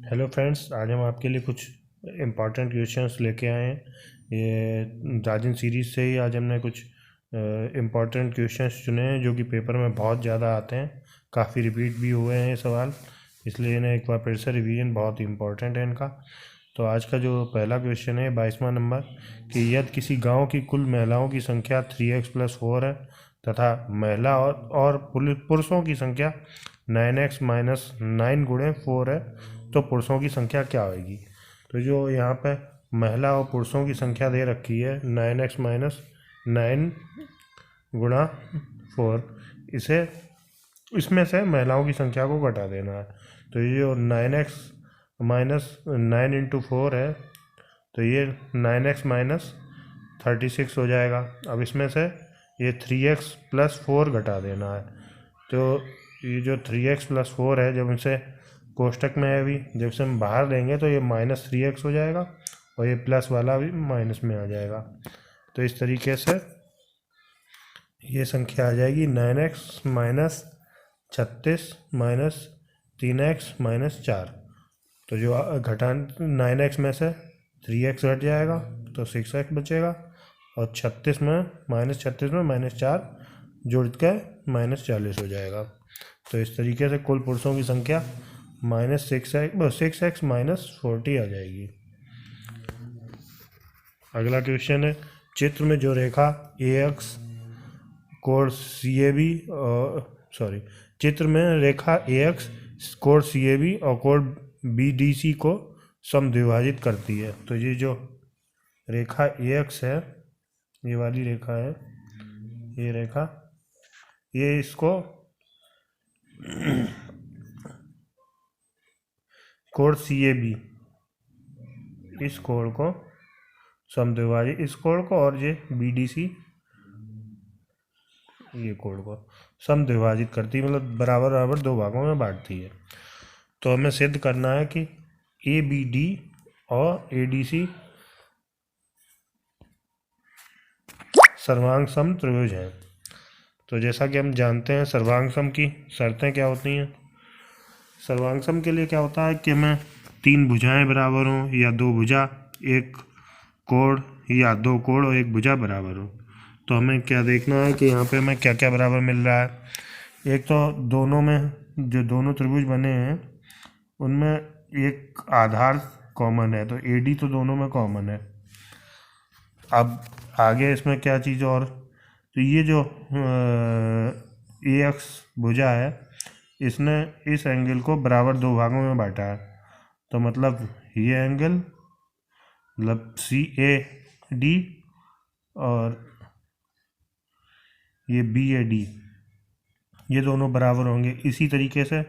Hello friends, आज हम आपके लिए कुछ इम्पॉर्टेंट क्वेश्चंस लेके आए हैं। ये राजन सीरीज़ से ही आज हमने कुछ इम्पॉर्टेंट क्वेश्चंस चुने हैं जो कि पेपर में बहुत ज़्यादा आते हैं। काफ़ी रिपीट भी हुए हैं ये सवाल, इसलिए इन्हें एक बार फिर से रिवीजन बहुत ही इम्पॉर्टेंट है इनका। तो आज का जो पहला क्वेश्चन है 22वां नंबर कि यदि किसी गांव की कुल महिलाओं की संख्या 3x+4 है तथा महिला और पुरुषों की संख्या 9x-9 × 4 है, तो पुरुषों की संख्या क्या होगी। तो जो यहाँ पे महिला और पुरुषों की संख्या दे रखी है 9x-9 × 4, इसे इसमें से महिलाओं की संख्या को घटा देना है। तो ये जो 9x-9 × 4 है, तो ये 9x-36 हो जाएगा। अब इसमें से ये 3x+4 घटा देना है। तो ये जो 3x+4 है, जब इसे कोष्टक में है अभी, जब इसे हम बाहर लेंगे तो ये -3x हो जाएगा और ये प्लस वाला भी माइनस में आ जाएगा। तो इस तरीके से ये संख्या आ जाएगी 9x-36 -3x-4। तो जो घटा 9x में से 3x घट जाएगा तो 6x बचेगा, और 36 में -4 जोड़ के -40 हो जाएगा। तो इस तरीके से कुल पुरुषों की संख्या -6x -40 आ जाएगी। अगला क्वेश्चन है, चित्र में जो रेखा AX कोण CAB चित्र में रेखा AX कोण CAB और कोण BDC को समद्विभाजित करती है। तो ये जो रेखा AX है, ये वाली रेखा है, ये रेखा, ये इसको कोण CAB, इस कोण को समद्विभाजित, इस कोण को, और ये BDC ये कोण को समद्विभाजित करती है, मतलब बराबर बराबर दो भागों में बांटती है। तो हमें सिद्ध करना है कि ABD और ADC सर्वांग सम त्रिभुज हैं। तो जैसा कि हम जानते हैं सर्वांग सम की शर्तें क्या होती हैं। सर्वांग सम के लिए क्या होता है कि हमें 3 भुजाएं बराबर हों, या 2 भुजा, एक कोण, या 2 कोण और एक भुजा बराबर हो। तो हमें क्या देखना है कि यहाँ पे हमें क्या क्या बराबर मिल रहा है। एक तो दोनों में जो दोनों त्रिभुज बने हैं उनमें एक आधार कॉमन है, तो AD तो दोनों में कॉमन है। अब आगे इसमें क्या चीज़ और, तो ये जो AX भुजा है, इसने इस एंगल को बराबर दो भागों में बांटा है। तो मतलब ये एंगल, मतलब CAD और ये BAD, ये दोनों बराबर होंगे। इसी तरीके से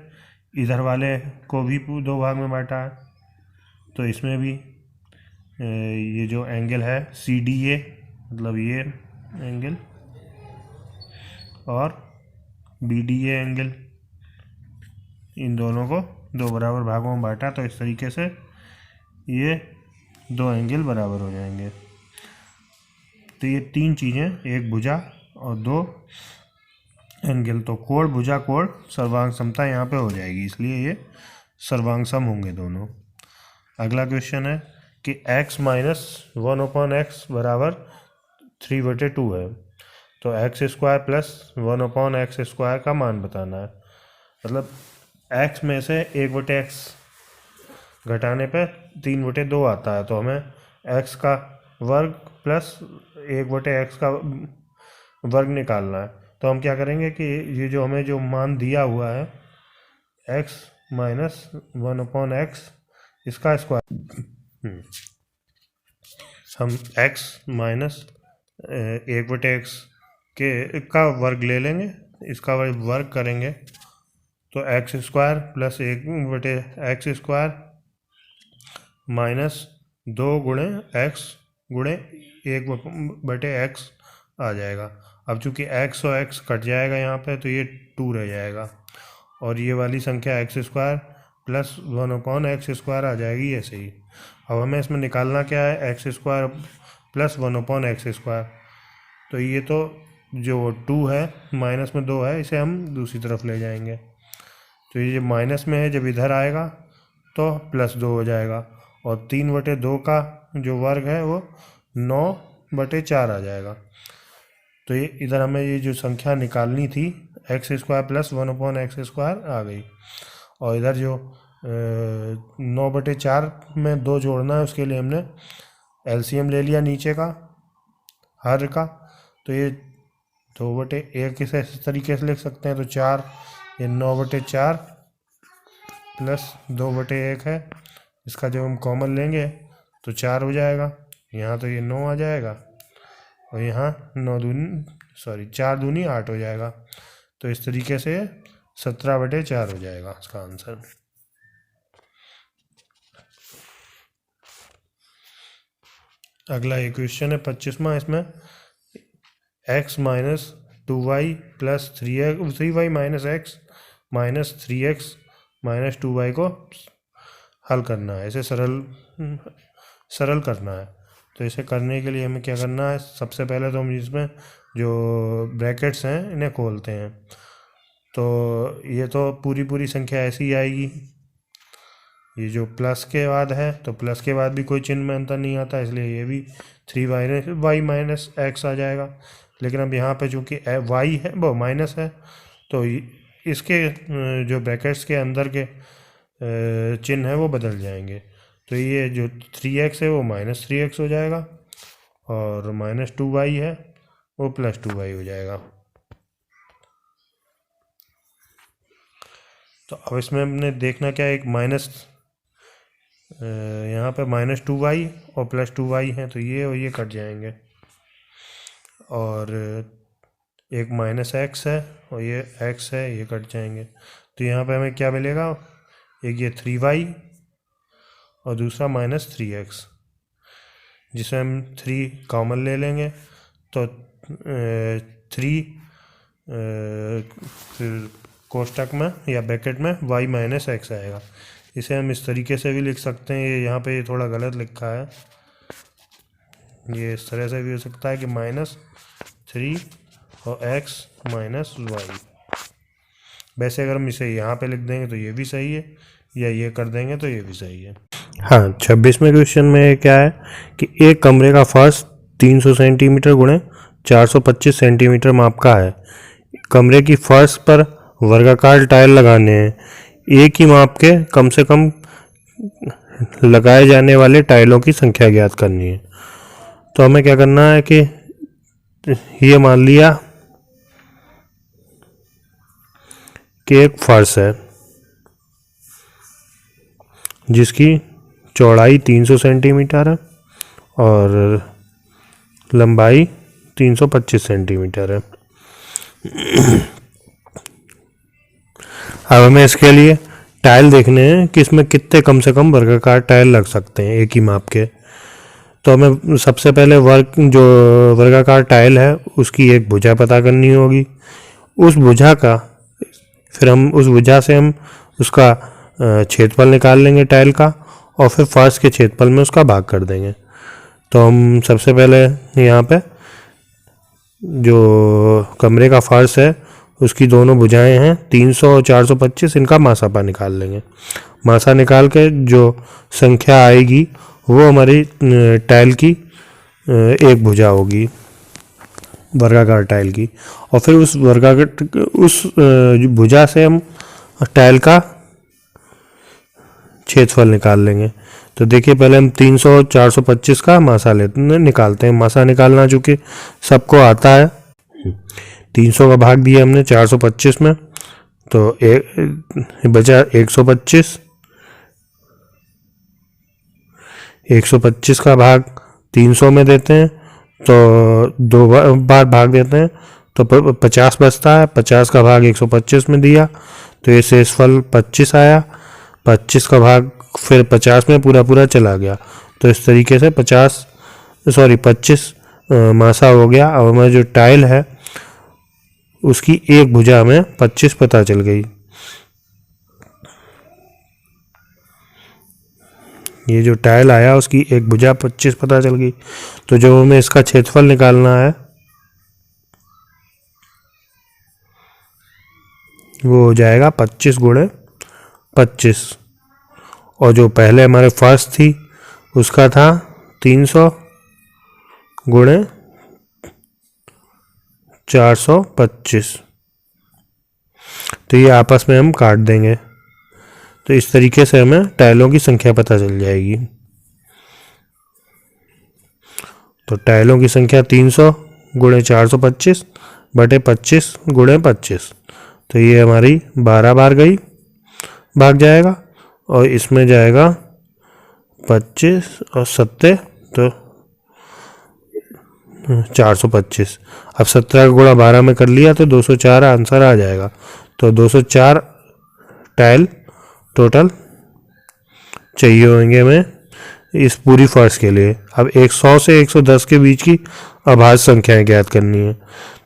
इधर वाले को भी दो भाग में बांटा है। तो इसमें भी ये जो एंगल है CDA, मतलब ये एंगल, और BDA एंगल, इन दोनों को दो बराबर भागों में बांटा। तो इस तरीके से ये दो एंगल बराबर हो जाएंगे। तो ये 3 चीज़ें, एक भुजा और 2 एंगल, तो कोण भुजा कोण सर्वांग समता यहाँ पे हो जाएगी, इसलिए ये सर्वांग सम होंगे दोनों। अगला क्वेश्चन है कि x - 1/x बराबर 3/2 है। तो x² + 1/x² का मान बताना है। मतलब x में से 1/x घटाने पे 3/2 आता है, तो हमें x का वर्ग प्लस 1/x का वर्ग निकालना है। तो हम क्या करेंगे कि ये जो हमें जो मान दिया हुआ है x - 1/x, इसका स्क्वायर, हम x - 1/x का वर्ग ले लेंगे, इसका वर्ग करेंगे तो x² + 1/x² -2 × x × 1/x आ जाएगा। अब चूंकि x और x कट जाएगा यहाँ पे, तो ये 2 रह जाएगा, और ये वाली संख्या x² + 1/x² आ जाएगी ऐसे ही। अब हमें इसमें निकालना क्या है, x² + 1/x²। तो ये तो जो 2 है माइनस में 2 है, इसे हम दूसरी तरफ ले जाएंगे। तो ये माइनस में है, जब इधर आएगा तो +2 हो जाएगा, और 3/2 का जो वर्ग है वो 9/4 आ जाएगा। तो ये इधर हमें ये जो संख्या निकालनी थी x² + 1/x² आ गई। और इधर जो 9/4 में 2 जोड़ना है, उसके लिए हमने एलसीएम ले लिया नीचे का हर का। तो ये 2/1 इस तरीके से लिख सकते हैं। तो 4, ये 9/4 प्लस 2/1 है, इसका जब हम कॉमन लेंगे तो 4 हो जाएगा। यहाँ तो ये 9 आ जाएगा, और यहाँ 4 दूनी 8 हो जाएगा। तो इस तरीके से 17/4 हो जाएगा इसका आंसर। अगला एक क्वेश्चन है 25वां। इसमें x - 2y + 3y - x - 3x - 2y को हल करना है, इसे सरल करना है। तो इसे करने के लिए हमें क्या करना है, सबसे पहले तो हम इसमें जो ब्रैकेट्स हैं इन्हें खोलते हैं। तो ये तो पूरी संख्या ऐसी ही आएगी। ये जो प्लस के बाद है, तो प्लस के बाद भी कोई चिन्ह में अंतर नहीं आता, इसलिए ये भी 3y - x आ जाएगा। लेकिन अब यहाँ पे चूँकि y है वो माइनस है, तो इसके जो ब्रैकेट्स के अंदर के चिन्ह है वो बदल जाएंगे। तो ये जो 3x है वो -3x हो जाएगा, और -2y है वो +2y हो जाएगा। तो अब इसमें हमने देखना क्या है, एक यहाँ पे -2y और +2y है, तो ये और ये कट जाएंगे, और एक -x है और ये x है, ये कट जाएंगे। तो यहाँ पे हमें क्या मिलेगा, एक ये 3y और दूसरा -3x, जिसे हम 3 कॉमन ले लेंगे। तो 3 फिर कोष्टक में या ब्रैकेट में y - x आएगा। इसे हम इस तरीके से भी लिख सकते हैं, ये यहाँ पे ये थोड़ा गलत लिखा है, ये इस तरह से भी हो सकता है कि -3 और x - y। वैसे अगर हम इसे यहाँ पे लिख देंगे तो ये भी सही है, या ये कर देंगे तो ये भी सही है। हाँ, 26वें क्वेश्चन में क्या है कि एक कमरे का फर्श 300 सेंटीमीटर गुणे 425 सेंटीमीटर माप का है। कमरे की फर्श पर वर्गाकार टाइल लगाने हैं। एक ही माप के कम से कम लगाए जाने वाले टाइलों की संख्या ज्ञात करनी है। तो हमें क्या करना है कि ये मान लिया कि एक फर्श है जिसकी चौड़ाई 300 सेंटीमीटर है और लंबाई 325 सेंटीमीटर है। अब हमें इसके लिए टाइल देखने हैं कि इसमें कितने कम से कम वर्गाकार टाइल लग सकते हैं एक ही माप के। तो हमें सबसे पहले जो वर्गाकार टाइल है उसकी एक भुजा पता करनी होगी। उस भुजा से हम उसका क्षेत्रफल निकाल लेंगे टाइल का, और फिर फर्श के क्षेत्रफल में उसका भाग कर देंगे। तो हम सबसे पहले यहाँ पे जो कमरे का फर्श है उसकी दोनों भुजाएं हैं 300 और 425, इनका मासापा निकाल लेंगे। मासा निकाल के जो संख्या आएगी वो हमारी टाइल की एक भुजा होगी वर्गाकार टाइल की, और फिर उस भुजा से हम टाइल का क्षेत्रफल निकाल लेंगे। तो देखिए पहले हम 300 और 425 का मासा निकालते हैं। मासा निकालना चूँकि सबको आता है। 300 का भाग दिया हमने 425 में, तो बचा 125। 125 का भाग 300 में देते हैं, तो 2 बार भाग देते हैं, तो 50 बचता है। 50 का भाग 125 में दिया तो ये शेषफल 25 आया। 25 का भाग फिर 50 में पूरा चला गया। तो इस तरीके से 25 मासा हो गया। अब हमारी जो टाइल है उसकी एक भुजा में 25 पता चल गई। ये जो टाइल आया उसकी एक भुजा 25 पता चल गई। तो जब हमें इसका क्षेत्रफल निकालना है वो हो जाएगा 25 × 25, और जो पहले हमारे फर्स्ट थी उसका था 300 गुणे 425। तो ये आपस में हम काट देंगे, तो इस तरीके से हमें टाइलों की संख्या पता चल जाएगी। तो टाइलों की संख्या 300 गुणे 425 बटे 25 गुणे 25, तो ये हमारी 12 बार गई, भाग जाएगा। और इसमें जाएगा 25 और 70, तो 425। अब 17 का गुणा 12 में कर लिया तो 204 आंसर आ जाएगा। तो 204 टाइल टोटल चाहिए होंगे हमें इस पूरी फर्श के लिए। अब 100 से 110 के बीच की अभाज्य संख्याएं ज्ञात करनी है।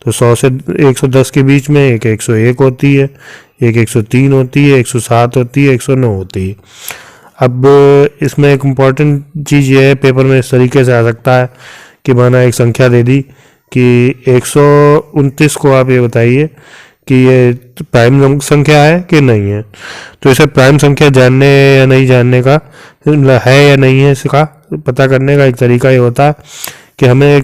तो 100 से 110 के बीच में एक 101 होती है, एक 103 होती है, 107 होती है, 109 होती है। अब इसमें एक इम्पॉर्टेंट चीज़ ये है, पेपर में इस तरीके से आ सकता है कि माना एक संख्या दे दी कि 129 को आप ये बताइए कि ये प्राइम संख्या है कि नहीं है। तो इसे प्राइम संख्या जानने या नहीं जानने का है या नहीं है इसका पता करने का एक तरीका ये होता है कि हमें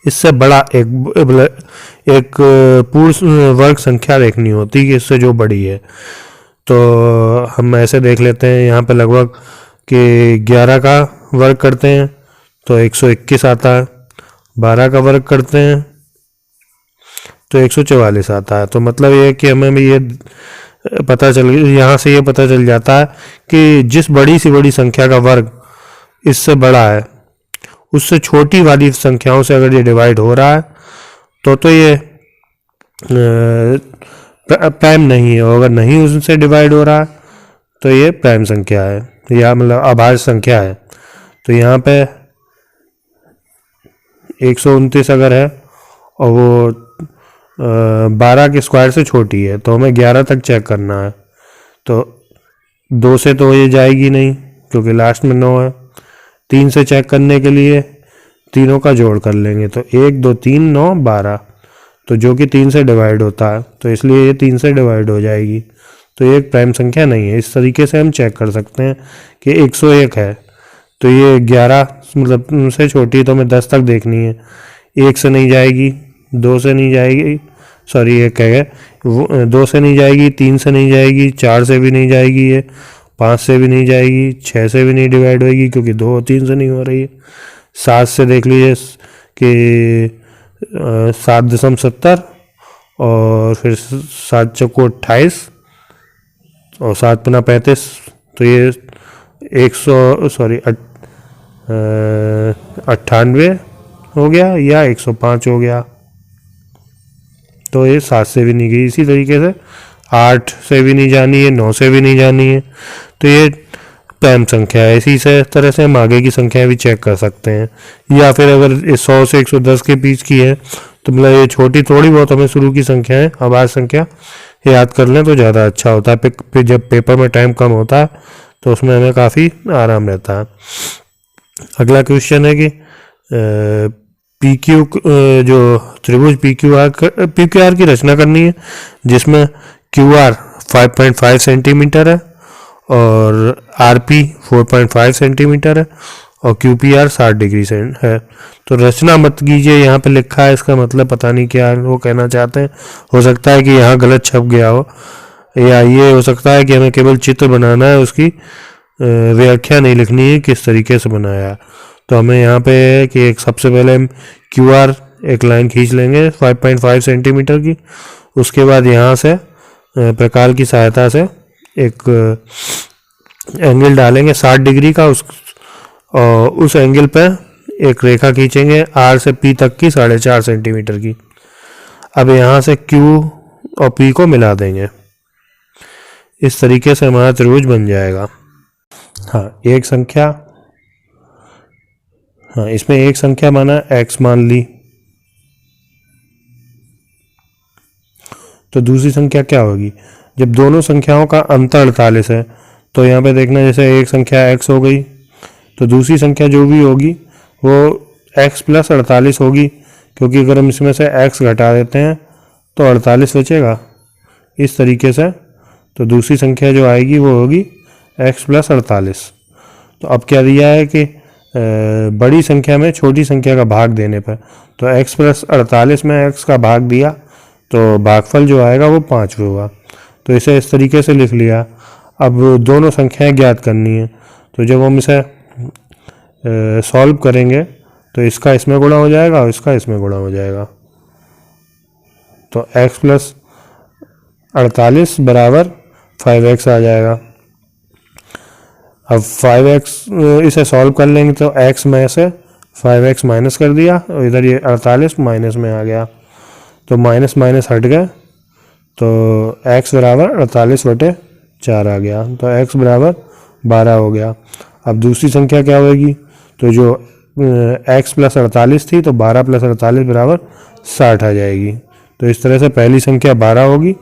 इससे बड़ा एक पूर्ण वर्ग संख्या देखनी होती है कि इससे जो बड़ी है। तो हम ऐसे देख लेते हैं यहाँ पे लगभग कि 11 का वर्ग करते हैं तो 121 आता है, 12 का वर्ग करते हैं तो 144 आता है। तो मतलब ये कि हमें भी ये पता चल यहाँ से ये पता चल जाता है कि जिस बड़ी सी बड़ी संख्या का वर्ग इससे बड़ा है उससे छोटी वाली संख्याओं से अगर ये डिवाइड हो रहा है तो ये प्राइम नहीं है, और अगर नहीं उससे डिवाइड हो रहा है तो ये प्राइम संख्या है या मतलब अभाज्य संख्या है। तो यहाँ पे 129 अगर है और वो 12 के स्क्वायर से छोटी है तो हमें 11 तक चेक करना है। तो 2 से तो ये जाएगी नहीं क्योंकि लास्ट में 9 है। 3 से चेक करने के लिए तीनों का जोड़ कर लेंगे तो 1 2 3 9 12, तो जो कि 3 से डिवाइड होता है तो इसलिए ये 3 से डिवाइड हो जाएगी, तो ये एक प्राइम संख्या नहीं है। इस तरीके से हम चेक कर सकते हैं कि 101 है तो ये 11 मतलब से छोटी है तो हमें 10 तक देखनी है। 1 से नहीं जाएगी, 2 से नहीं जाएगी, सॉरी ये कह गए 2 से नहीं जाएगी, 3 से नहीं जाएगी, 4 से भी नहीं जाएगी, ये 5 से भी नहीं जाएगी, 6 से भी नहीं डिवाइड होगी क्योंकि 2 और 3 से नहीं हो रही है। 7 से देख लीजिए कि 7.70 और फिर 7 चौको 28 और 7 पना 35, तो ये 98 हो गया या 105 हो गया। तो ये 7 से भी नहीं गई। इसी तरीके से 8 से भी नहीं जानी है, 9 से भी नहीं जानी है, तो ये प्राइम संख्या है। इसी से तरह से हम आगे की संख्याएं भी चेक कर सकते हैं। या फिर अगर 100 से 110 के बीच की है तो मतलब ये छोटी थोड़ी बहुत हमें शुरू की संख्याएं अभाज्य संख्या याद कर लें तो ज़्यादा अच्छा होता है। फिर जब पेपर में टाइम कम होता है तो उसमें हमें काफ़ी आराम रहता है। अगला क्वेश्चन है कि पी क्यू जो त्रिभुज पी क्यू आर की रचना करनी है जिसमें क्यू आर 5.5 सेंटीमीटर है और आर पी 4.5 सेंटीमीटर है और क्यू पी आर 60 डिग्री से है। तो रचना मत कीजिए, यहाँ पे लिखा है, इसका मतलब पता नहीं क्या वो कहना चाहते हैं। हो सकता है कि यहाँ गलत छप गया हो, या ये हो सकता है कि हमें केवल चित्र बनाना है, उसकी व्याख्या नहीं लिखनी है किस तरीके से बनाया। तो हमें यहाँ पे है कि एक सबसे पहले हम क्यू आर एक लाइन खींच लेंगे 5.5 सेंटीमीटर की। उसके बाद यहाँ से प्रकार की सहायता से एक एंगल डालेंगे 60 डिग्री का, और उस एंगल पे एक रेखा खींचेंगे आर से पी तक की 4.5 सेंटीमीटर की। अब यहाँ से क्यू और पी को मिला देंगे, इस तरीके से हमारा त्रिभुज बन जाएगा। हाँ, एक संख्या, हाँ इसमें एक संख्या माना x मान ली, तो दूसरी संख्या क्या होगी? जब दोनों संख्याओं का अंतर 48 है तो यहाँ पे देखना, जैसे एक संख्या x हो गई तो दूसरी संख्या जो भी होगी वो x प्लस 48 होगी, क्योंकि अगर हम इसमें से x घटा देते हैं तो 48 बचेगा। इस तरीके से तो दूसरी संख्या जो आएगी वो होगी x प्लस 48। तो अब क्या दिया है कि बड़ी संख्या में छोटी संख्या का भाग देने पर, तो x प्लस 48 में x का भाग दिया तो भागफल जो आएगा वो 5 होगा। तो इसे इस तरीके से लिख लिया। अब दोनों संख्याएं ज्ञात करनी है, तो जब हम इसे सॉल्व करेंगे तो इसका इसमें गुणा हो जाएगा और इसका इसमें गुणा हो जाएगा। तो x प्लस 48 बराबर 5x आ जाएगा। अब 5x इसे सॉल्व कर लेंगे तो x में से 5x माइनस कर दिया और इधर ये 48 माइनस में आ गया, तो माइनस माइनस हट गए, तो x बराबर 48/4 आ गया। तो x बराबर 12 हो गया। अब दूसरी संख्या क्या होगी, तो जो x प्लस 48 थी तो 12 प्लस 48 बराबर 60 आ जाएगी। तो इस तरह से पहली संख्या 12 होगी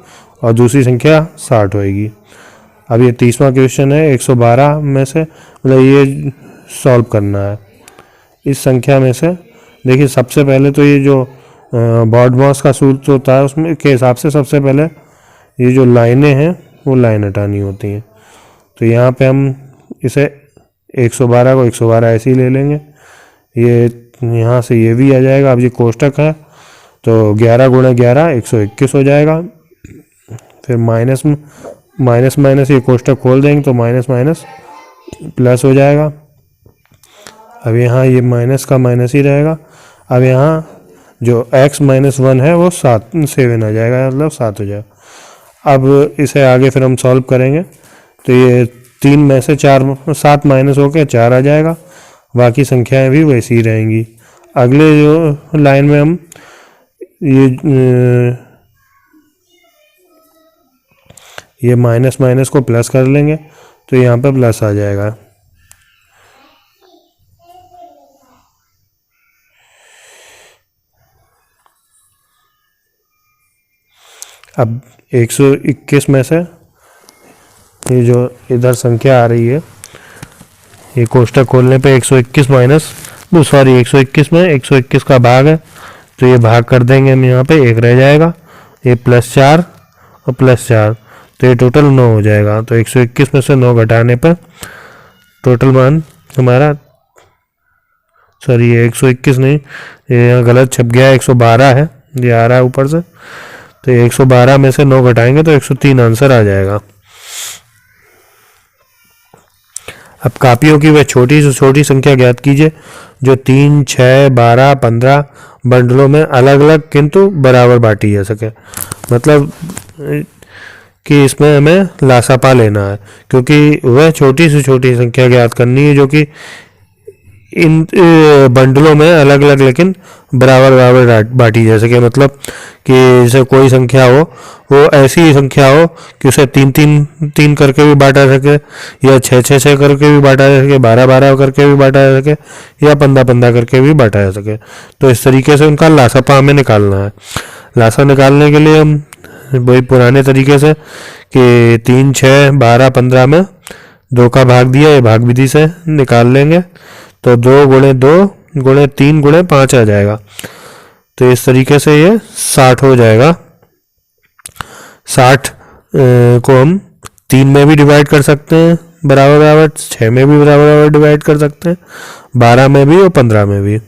और दूसरी संख्या 60 होगी। अब ये 30वां क्वेश्चन है। 112 में से मतलब ये सॉल्व करना है। इस संख्या में से देखिए सबसे पहले तो ये जो बॉडमॉस का सूत्र होता है उसमें के हिसाब से सबसे पहले ये जो लाइनें हैं वो लाइन हटानी होती हैं। तो यहाँ पे हम इसे 112 को 112 ऐसे ही ले लेंगे, ये यहाँ से ये भी आ जाएगा। अब ये कोष्टक है तो 11 गुणा 11 121 हो जाएगा। फिर माइनस माइनस माइनस ये कोष्टक खोल देंगे तो माइनस माइनस प्लस हो जाएगा। अब यहाँ ये माइनस का माइनस ही रहेगा। अब यहाँ जो x माइनस 1 है वो 7 आ जाएगा, मतलब 7 हो जाएगा। अब इसे आगे फिर हम सॉल्व करेंगे तो ये 3 में से 7 माइनस होकर 4 आ जाएगा। बाकी संख्याएं भी वैसी ही रहेंगी। अगले जो लाइन में हम ये माइनस माइनस को प्लस कर लेंगे तो यहाँ पे प्लस आ जाएगा। अब 121 में से ये जो इधर संख्या आ रही है, ये कोष्टक खोलने पे 121 माइनस 121 में 121 का भाग है तो ये भाग कर देंगे हम, यहाँ पे 1 रह जाएगा, ये +4 और +4 तो ये टोटल 9 हो जाएगा। तो 121 में से 9 घटाने पर टोटल मान हमारा, सॉरी ये 121 नहीं, ये यहाँ गलत छप गया, 112 है, ये आ रहा है ऊपर से। तो 112 में से 9 घटाएंगे तो 103 आंसर आ जाएगा। अब कापियों की वह छोटी से छोटी संख्या ज्ञात कीजिए जो 3, 6, 12, 15 बंडलों में अलग अलग किंतु बराबर बांटी जा सके। मतलब कि इसमें हमें लासापा लेना है, क्योंकि वह छोटी से छोटी संख्या ज्ञात करनी है जो कि इन बंडलों में अलग अलग लेकिन बराबर बराबर बांटी जा सके। मतलब कि जैसे कोई संख्या हो वो ऐसी संख्या हो कि उसे 3 करके भी बांटा सके, या 6 करके भी बांटा जा सके, 12 करके भी बांटा जा सके, या 15 करके भी बांटा जा सके। तो इस तरीके से उनका लासापा हमें निकालना है। लासा निकालने के लिए हम वही पुराने तरीके से कि 3, 6, 12, 15 में 2 का भाग दिया, ये भाग विधि से निकाल लेंगे तो 2 गुणे 2 गुणे 3 गुणे 5 आ जाएगा। तो इस तरीके से ये 60 हो जाएगा। 60 को हम 3 में भी डिवाइड कर सकते हैं बराबर बराबर, 6 में भी बराबर बराबर डिवाइड कर सकते हैं, 12 में भी और 15 में भी।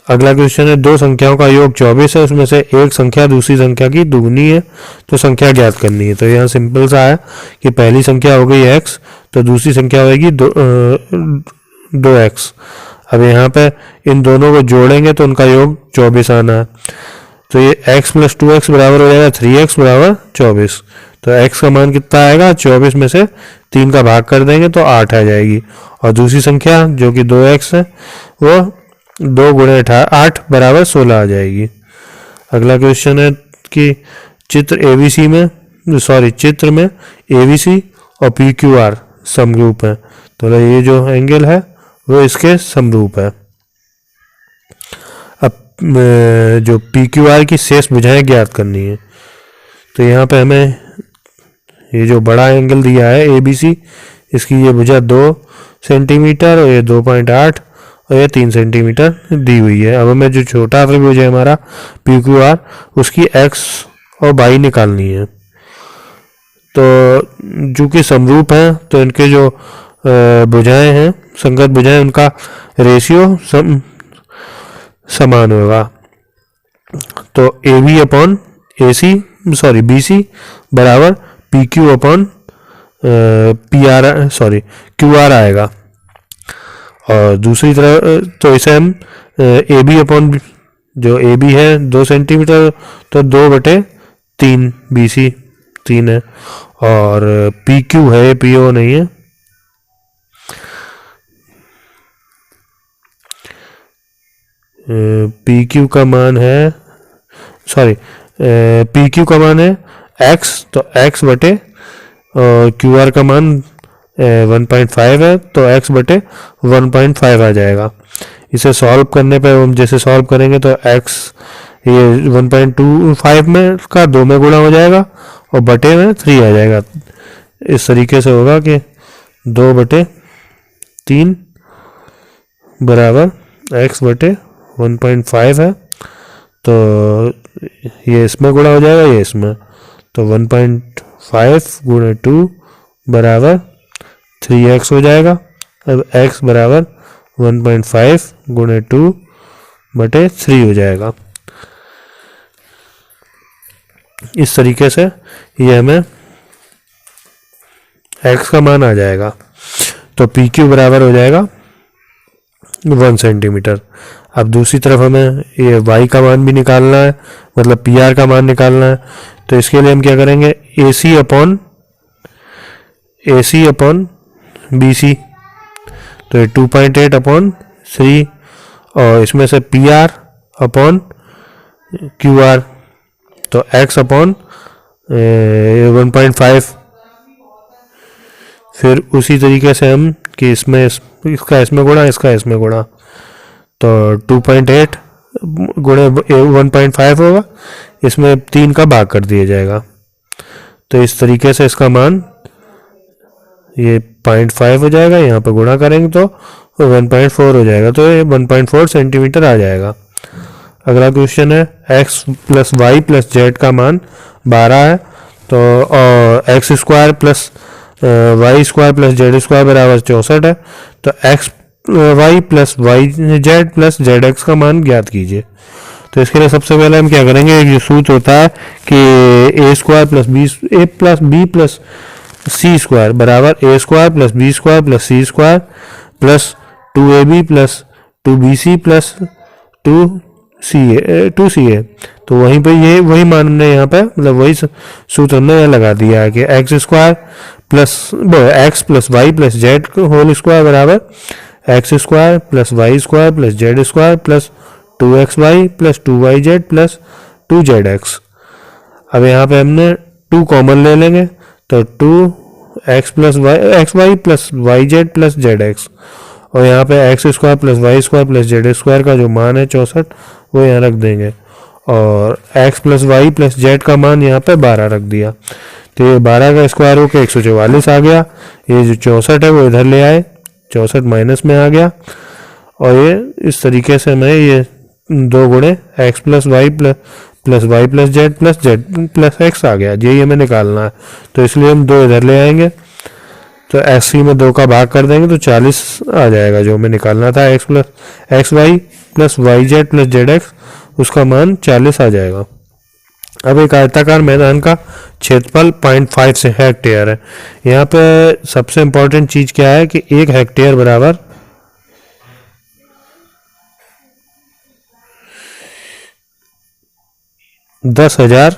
अगला क्वेश्चन है, दो संख्याओं का योग 24 है, उसमें से एक संख्या दूसरी संख्या की दुगनी है तो संख्या ज्ञात करनी है। तो यहाँ सिंपल सा है कि पहली संख्या हो गई x तो दूसरी संख्या होगी 2x। अब यहाँ पे इन दोनों को जोड़ेंगे तो उनका योग 24 आना है। तो ये x प्लस 2x बराबर हो जाएगा 3x बराबर 24। तो x का मान कितना आएगा, 24 में से 3 का भाग कर देंगे तो 8 आ जाएगी। और दूसरी संख्या जो कि 2x है वो 2 गुणे 8 बराबर 16 आ जाएगी। अगला क्वेश्चन है कि चित्र में ABC और PQR समरूप है। तो ये जो एंगल है वो इसके समरूप है। अब जो PQR की शेष भुजाएं ज्ञात करनी है। तो यहाँ पे हमें ये जो बड़ा एंगल दिया है ABC, इसकी ये भुजा 2 सेंटीमीटर और ये 2.8 और ये 3 सेंटीमीटर दी हुई है। अब हमें जो छोटा त्रिभुज है हमारा PQR, उसकी x और y निकालनी है। तो चूँकि समरूप हैं तो इनके जो भुजाएं हैं, संगत भुजाएं, उनका रेशियो समान होगा। तो A B upon A C, sorry B C बराबर P Q upon P R, sorry Q R आएगा। और दूसरी तरफ तो इसे हम ए बी अपॉन, जो ए बी है 2 सेंटीमीटर, तो 2/3 बी सी 3 है। और पी क्यू है, पी ओ नहीं है, पी क्यू का मान है, सॉरी पी क्यू का मान है एक्स, तो एक्स बटे और क्यू आर का मान 1.5 है, तो एक्स बटे 1.5 आ जाएगा। इसे सॉल्व करने पे हम जैसे सॉल्व करेंगे तो एक्स ये 1.25 में का 2 में गुणा हो जाएगा और बटे में 3 आ जाएगा। इस तरीके से होगा कि 2/3 बराबर एक्स बटे 1.5 है, तो ये इसमें गुणा हो जाएगा, ये इसमें, तो 1.5 गुणे 2 बराबर 3x हो जाएगा। अब x बराबर 1.5 गुणे 2 बटे 3 हो जाएगा। इस तरीके से ये हमें x का मान आ जाएगा। तो पी क्यू बराबर हो जाएगा 1 सेंटीमीटर। अब दूसरी तरफ हमें ये y का मान भी निकालना है, मतलब पी आर का मान निकालना है। तो इसके लिए हम क्या करेंगे, ए सी अपॉन बी सी, तो ये 2.8 अपॉन 3, और इसमें से P R upon Q R, तो x अपॉन 1.5। फिर उसी तरीके से हम कि इसमें इसका इसमें गुणा, इसका इसमें गुणा, तो 2.8 गुणे 1.5 होगा, इसमें 3 का भाग कर दिया जाएगा। तो इस तरीके से इसका मान ये 0.5 हो जाएगा, यहाँ पे गुणा करेंगे तो 1.4 हो जाएगा, तो ये 1.4 सेंटीमीटर आ जाएगा। अगला क्वेश्चन है x plus Y plus Z का मान 12 है, तो X square plus Y square plus Z square बराबर 64 है। तो X Y plus Y Z plus Z X का मान ज्ञात कीजिए। तो इसके लिए सबसे पहले हम क्या करेंगे, एक जो सूत्र होता है कि A square plus B, A plus B plus C square बराबर A square plus B square plus C square plus 2ab plus 2bc plus 2ca। तो वहीं पे ये वही मान हमने यहाँ पे, मतलब वही सूत्र हमने यहाँ लगा दिया है कि X square plus X plus Y plus Z whole square बराबर X square plus Y square plus Z square plus 2xy plus 2yz plus 2zx। अब यहाँ पे हमने 2 कॉमन ले लेंगे, तो 2x plus Y X Y plus Y Z plus Z X, और यहाँ पे X square plus Y square plus Z square का जो मान है 64 वो यहाँ रख देंगे, और x plus Y plus Z का मान यहाँ पे 12 रख दिया। तो ये 12 का स्क्वायर होकर 144 आ गया। ये जो 64 है वो इधर ले आए, 64 माइनस में आ गया, और ये इस तरीके से हमें ये 2 गुणे X plus Y plus Z plus X आ गया। यही हमें निकालना है, तो इसलिए हम 2 इधर ले आएंगे, तो एक्स में 2 का भाग कर देंगे तो 40 आ जाएगा। जो हमें निकालना था X plus X Y plus Y Z plus Z X, उसका मान 40 आ जाएगा। अब एक आयताकार मैदान का क्षेत्रफल 0.5 से हेक्टेयर है। यहाँ पे सबसे इम्पोर्टेंट चीज क्या है कि 1 हेक्टेयर बराबर 10,000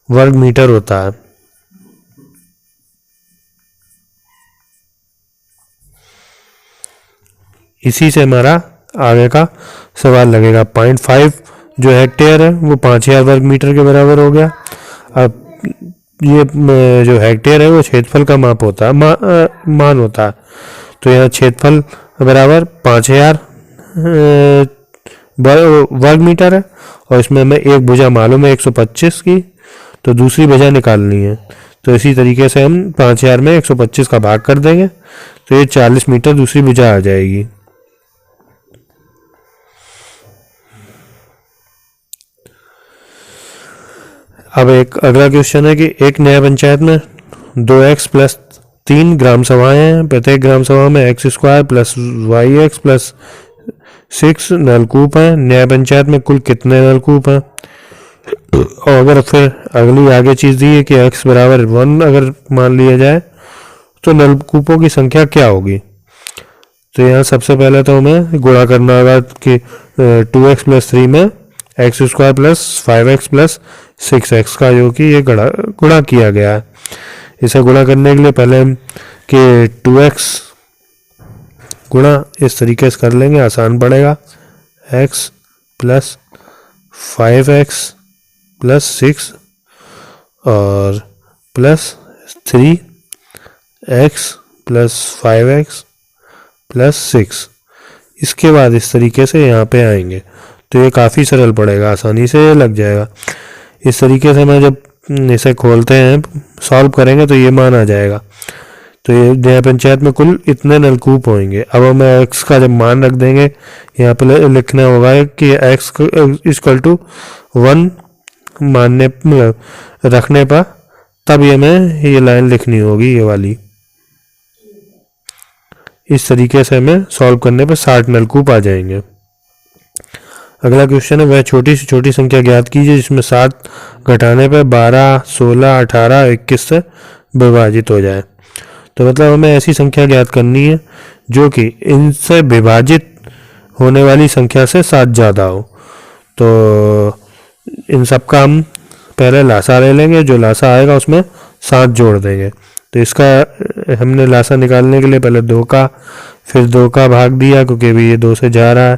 वर्ग मीटर होता है। इसी से हमारा आगे का सवाल लगेगा। 0.5 जो हेक्टेयर है वो 5,000 वर्ग मीटर के बराबर हो गया। अब ये जो हेक्टेयर है वो क्षेत्रफल का माप होता है, मान होता है। तो यहाँ क्षेत्रफल बराबर 5,000 वर्ग मीटर है, और इसमें हमें एक भुजा मालूम है 125 की, तो दूसरी भुजा निकालनी है। तो इसी तरीके से हम 5,000 में 125 का भाग कर देंगे, तो ये 40 मीटर दूसरी भुजा आ जाएगी। अब एक अगला क्वेश्चन है कि एक नया पंचायत में 2x प्लस 3 ग्राम सभाएं हैं। प्रत्येक ग्राम सभा में x square plus Y X plus 6 नलकूप हैं। न्याय पंचायत में कुल कितने नलकूप हैं? और अगर फिर अगली आगे चीज़ दी है कि x बराबर 1 अगर मान लिया जाए तो नलकूपों की संख्या क्या होगी? तो यहाँ सबसे पहले तो हमें गुणा करना होगा कि 2x प्लस 3 में x square plus 5x plus 6x का जो कि ये गुणा किया गया है। इसे गुणा करने के लिए पहले हम कि 2x गुणा इस तरीके से कर लेंगे, आसान पड़ेगा। x प्लस 5x प्लस 6 और plus 3x plus 5x plus 6। इसके बाद इस तरीके से यहाँ पे आएंगे तो ये काफ़ी सरल पड़ेगा, आसानी से ये लग जाएगा। इस तरीके से मैं जब इसे खोलते हैं सॉल्व करेंगे तो ये मान आ जाएगा। तो ये नया पंचायत में कुल इतने नलकूप होंगे। अब हमें x का जब मान रख देंगे यहाँ पे लिखना होगा कि x इक्वल टू 1 मानने रखने पर तब ये हमें ये लाइन लिखनी होगी, ये वाली। इस तरीके से हमें सॉल्व करने पर 60 नलकूप आ जाएंगे। अगला क्वेश्चन है वह छोटी से छोटी संख्या ज्ञात कीजिए जिसमें 7 घटाने पर 12, 16, 18, 21 से विभाजित हो जाए। तो मतलब हमें ऐसी संख्या ज्ञात करनी है जो कि इनसे विभाजित होने वाली संख्या से 7 ज़्यादा हो। तो इन सब का हम पहले लासा ले लेंगे, जो लासा आएगा उसमें 7 जोड़ देंगे। तो इसका हमने लासा निकालने के लिए पहले 2 का, फिर 2 का भाग दिया क्योंकि अभी ये 2 से जा रहा है,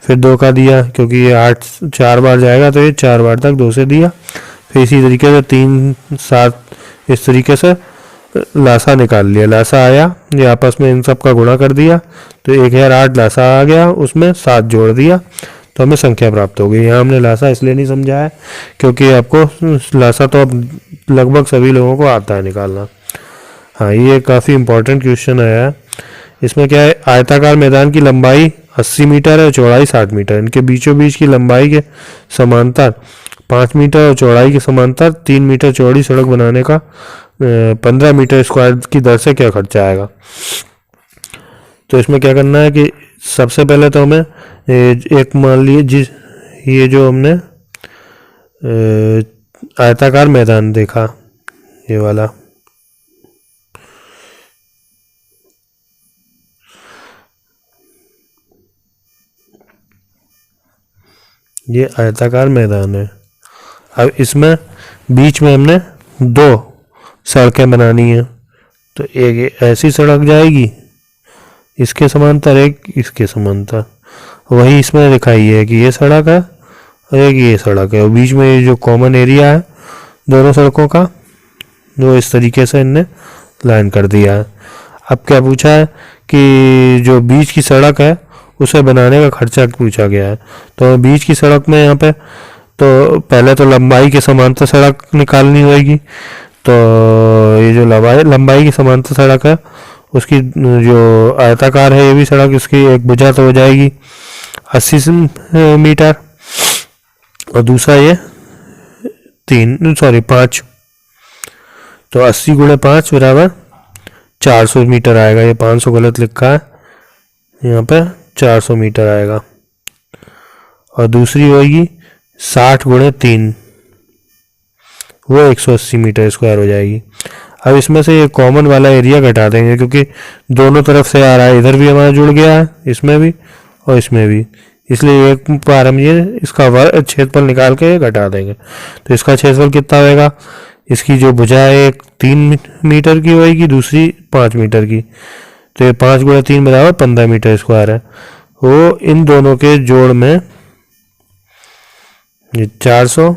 फिर 2 का दिया क्योंकि ये 8 4 बार जाएगा तो ये 4 बार तक 2 से दिया, फिर इसी तरीके से 3, 7 इस तरीके से लासा निकाल लिया। लासा आया, ये आपस में इन सब का गुणा कर दिया तो 1008 लासा आ गया, उसमें 7 जोड़ दिया तो हमें संख्या प्राप्त हो गई। यहाँ हमने लासा इसलिए नहीं समझा है क्योंकि आपको लासा तो अब लगभग सभी लोगों को आता है निकालना। हाँ, ये काफ़ी इम्पोर्टेंट क्वेश्चन आया है। इसमें क्या है, आयताकार मैदान की लंबाई 80 मीटर है और चौड़ाई 60 मीटर। इनके बीचों बीच की लंबाई के समांतर 5 मीटर और चौड़ाई के समांतर 3 मीटर चौड़ी सड़क बनाने का 15 मीटर स्क्वायर की दर से क्या खर्चा आएगा? तो इसमें क्या करना है कि सबसे पहले तो हमें एक मान लीजिए ये जो हमने आयताकार मैदान देखा, ये वाला, ये आयताकार मैदान है। अब इसमें बीच में हमने 2 सड़कें बनानी है। तो एक ऐसी सड़क जाएगी इसके समांतर, एक इसके समांतर, वही इसमें दिखाई है कि ये सड़क है और एक ये सड़क है, और बीच में ये जो कॉमन एरिया है दोनों सड़कों का वो इस तरीके से इनने लाइन कर दिया है। अब क्या पूछा है कि जो बीच की सड़क है उसे बनाने का खर्चा पूछा गया है। तो बीच की सड़क में यहाँ पे तो पहले तो लंबाई के समांतर सड़क निकालनी होगी। तो ये जो लंबाई की समांतर सड़क है उसकी जो आयताकार है ये भी सड़क, इसकी एक भुजा तो हो जाएगी 80 मीटर और दूसरा ये 5। तो 80 गुणे 5 बराबर 400 मीटर आएगा। ये 500 गलत लिखा है, यहाँ पे 400 मीटर आएगा। और दूसरी होगी 60 गुणे 3, वो 180 मीटर स्क्वायर हो जाएगी। अब इसमें से ये कॉमन वाला एरिया घटा देंगे क्योंकि दोनों तरफ से आ रहा है, इधर भी हमारा जुड़ गया है, इसमें भी और इसमें भी, इसलिए एक बार हम ये इसका क्षेत्रफल निकाल के घटा देंगे। तो इसका क्षेत्रफल कितना होगा, इसकी जो भुजा है एक 3 मीटर की होगी, दूसरी 5 मीटर की। तो ये 5 गुणा 3 बराबर 15 मीटर स्क्वायर है। वो इन दोनों के जोड़ में ये 400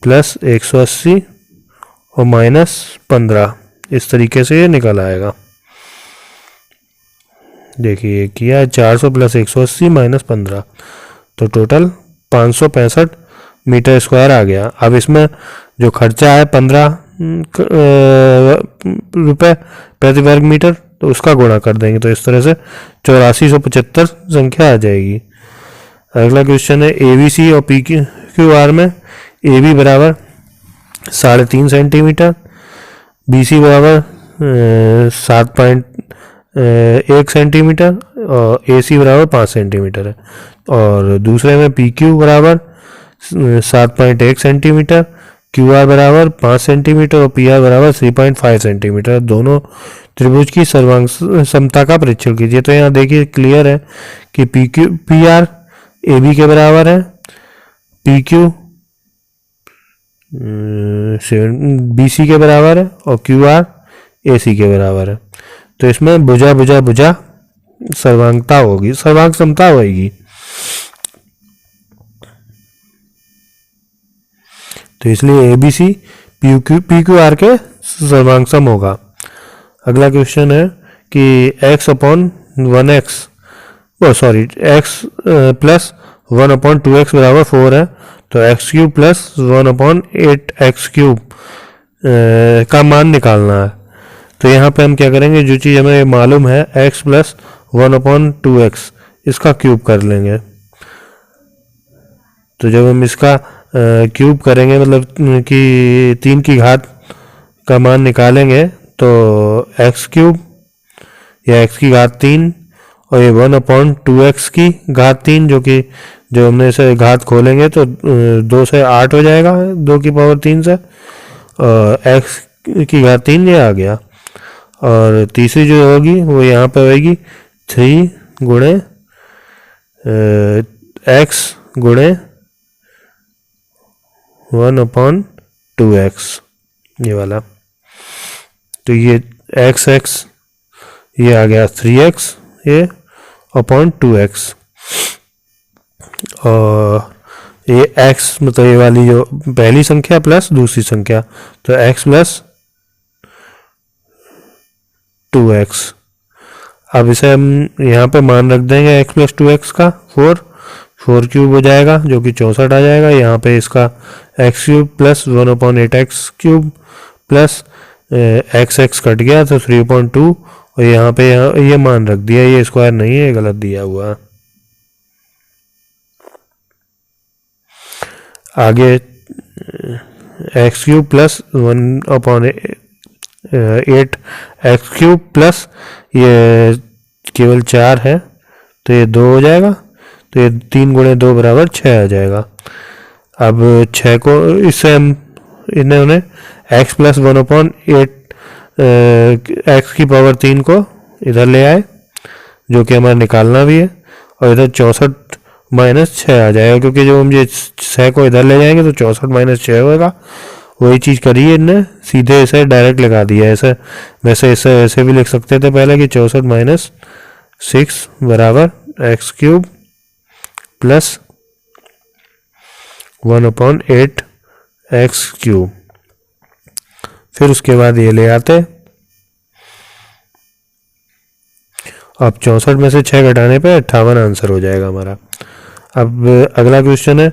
प्लस 180 और माइनस 15, इस तरीके से ये निकल आएगा। देखिए किया 400 प्लस 180 माइनस 15, तो टोटल 565 मीटर स्क्वायर आ गया। अब इसमें जो खर्चा है 15 रुपये प्रति वर्ग मीटर, तो उसका गुणा कर देंगे तो इस तरह से 8475 संख्या आ जाएगी। अगला क्वेश्चन है ABC और PQR में AB बराबर 3.5 सेंटीमीटर, BC बराबर 7.1 सेंटीमीटर और AC बराबर 5 सेंटीमीटर है। और दूसरे में PQ बराबर 7.1 सेंटीमीटर, QR बराबर 5 सेंटीमीटर और PR बराबर 3.5 सेंटीमीटर। दोनों त्रिभुज की सर्वांग समता का परीक्षण कीजिए। तो यहाँ देखिए क्लियर है कि PR AB के बराबर है, PQ BC के बराबर है और QR AC के बराबर है। तो इसमें भुजा भुजा भुजा सर्वांगता होगी, सर्वांग समता होगी। तो इसलिए ABC PQR के सर्वांग सम होगा। अगला क्वेश्चन है कि x/1x x प्लस 1/2x बराबर 4 है। तो x³ प्लस 1/8x³ का मान निकालना है। तो यहाँ पे हम क्या करेंगे, जो चीज़ हमें मालूम है x प्लस 1/2x, इसका क्यूब कर लेंगे। तो जब हम इसका क्यूब करेंगे, मतलब कि 3 की घात का मान निकालेंगे, तो x³ या x की घात 3 और ये 1/2x की घात 3, जो कि जब हमने इसे घात खोलेंगे तो 2 से 8 हो जाएगा, 2 की पावर 3 से, और x की घात 3 ये आ गया। और तीसरी जो होगी वो यहाँ पे होगी 3 गुणे x गुणे 1/2x, ये वाला। तो ये x ये आ गया 3x ये अपॉन 2x, और ये x मतलब ये वाली जो पहली संख्या प्लस दूसरी संख्या, तो x प्लस 2x। अब इसे हम यहाँ पे मान रख देंगे x प्लस 2x का 4 क्यूब हो जाएगा, जो कि 64 आ जाएगा। यहाँ पे इसका x³ plus 1/8x³ plus x cut गया तो 3/2, और यहाँ पे ये मान रख दिया, ये स्क्वायर नहीं है, गलत दिया हुआ। आगे x³ प्लस 1/8x³ प्लस ये केवल 4 है, तो ये 2 हो जाएगा। तो ये 3 गुणे 2 बराबर 6 आ जाएगा। अब 6 को इससे हम इन्होंने x प्लस 1/8 x की पावर 3 को इधर ले आए, जो कि हमारा निकालना भी है, और इधर 64 माइनस 6 आ जाएगा, क्योंकि जब हम ये 6 को इधर ले जाएंगे तो 64 माइनस 6 होगा। वही चीज़ करी है इनने, सीधे इसे डायरेक्ट लगा दिया है। ऐसे वैसे इसे ऐसे भी लिख सकते थे पहले कि 64 माइनस 6 बराबर x³ प्लस 1/8x³। फिर उसके बाद ये ले आते, अब 64 में से 6 घटाने पे 58 आंसर हो जाएगा हमारा। अब अगला क्वेश्चन है